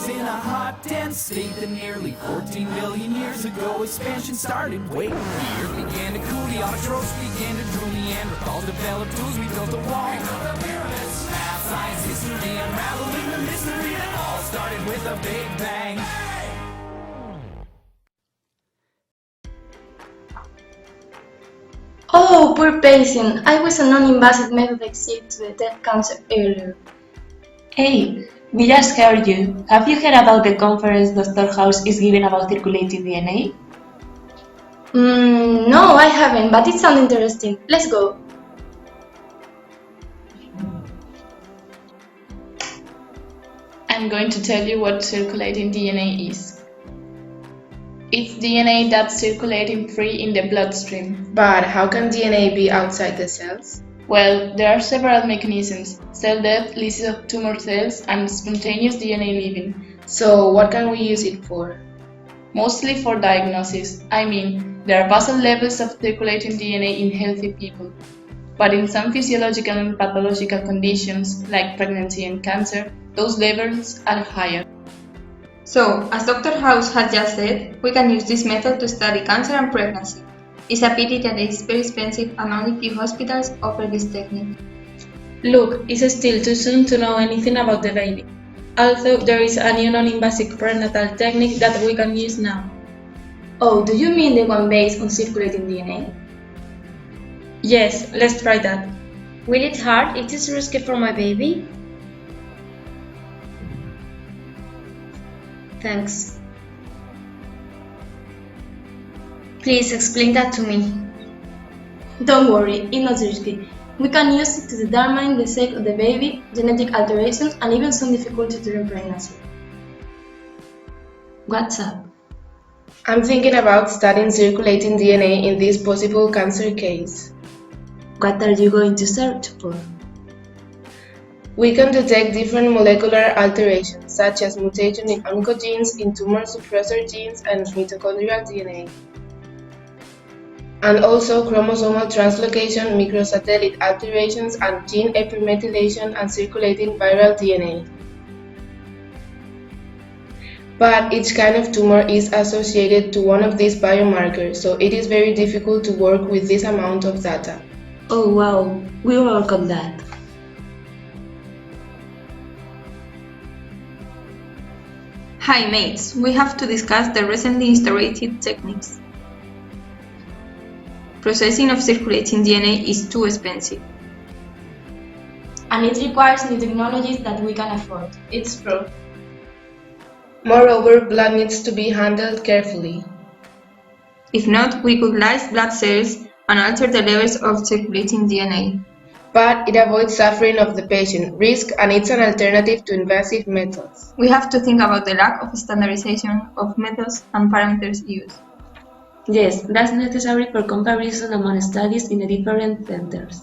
was in a hot, dense state that nearly 14 billion years ago expansion started. Wait, the earth began to cool, the autotrophs began to drool, Neanderthals developed tools, we built a wall. We built the pyramids. Math, science, history, unraveling the mystery that all started with a big bang. Oh, poor patient. I wish a non-invasive method existed to detect cancer earlier. Hey, we just heard you. Have you heard about the conference Dr. House is giving about circulating DNA? No, I haven't, but it sounds interesting. Let's go. I'm going to tell you what circulating DNA is. It's DNA that's circulating free in the bloodstream. But how can DNA be outside the cells? Well, there are several mechanisms: cell death, lysis of tumor cells, and spontaneous DNA leaving. So what can we use it for? Mostly for diagnosis. I mean, there are basal levels of circulating DNA in healthy people. But in some physiological and pathological conditions, like pregnancy and cancer, those levels are higher. So, as Dr. House has just said, we can use this method to study cancer and pregnancy. It's a pity that it's very expensive and only few hospitals offer this technique. Look, it's still too soon to know anything about the baby. Although there is a new non-invasive prenatal technique that we can use now. Oh, do you mean the one based on circulating DNA? Yes, let's try that. Will it hurt? Is this risky for my baby? Thanks. Please explain that to me. Don't worry, it's not risky. We can use it to determine the sex of the baby, genetic alterations, and even some difficulty during pregnancy. What's up? I'm thinking about studying circulating DNA in this possible cancer case. What are you going to search for? We can detect different molecular alterations, such as mutation in oncogenes, in tumor suppressor genes, and mitochondrial DNA. And also chromosomal translocation, microsatellite alterations, and gene hypermethylation and circulating viral DNA. But each kind of tumor is associated to one of these biomarkers, so it is very difficult to work with this amount of data. Oh wow, we will work on that. Hi mates, we have to discuss the recently instaurated techniques. Processing of circulating DNA is too expensive. And it requires new technologies that we can afford. It's true. Moreover, blood needs to be handled carefully. If not, we could lyse blood cells and alter the levels of circulating DNA. But it avoids suffering of the patient, risk, and it's an alternative to invasive methods. We have to think about the lack of standardization of methods and parameters used. Yes, that's necessary for comparison among studies in the different centers.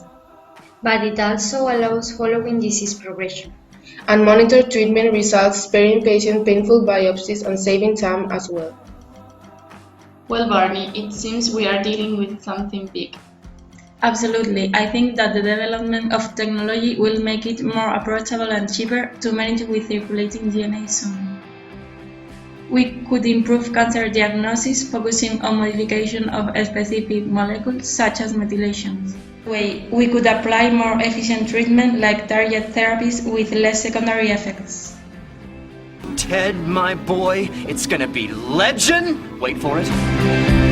But it also allows following disease progression. And monitor treatment results, sparing patient painful biopsies and saving time as well. Well, Barney, it seems we are dealing with something big. Absolutely, I think that the development of technology will make it more approachable and cheaper to manage with circulating DNA soon. We could improve cancer diagnosis focusing on modification of specific molecules such as methylations. We could apply more efficient treatment like target therapies with less secondary effects. Ted, my boy, it's gonna be legend! Wait for it.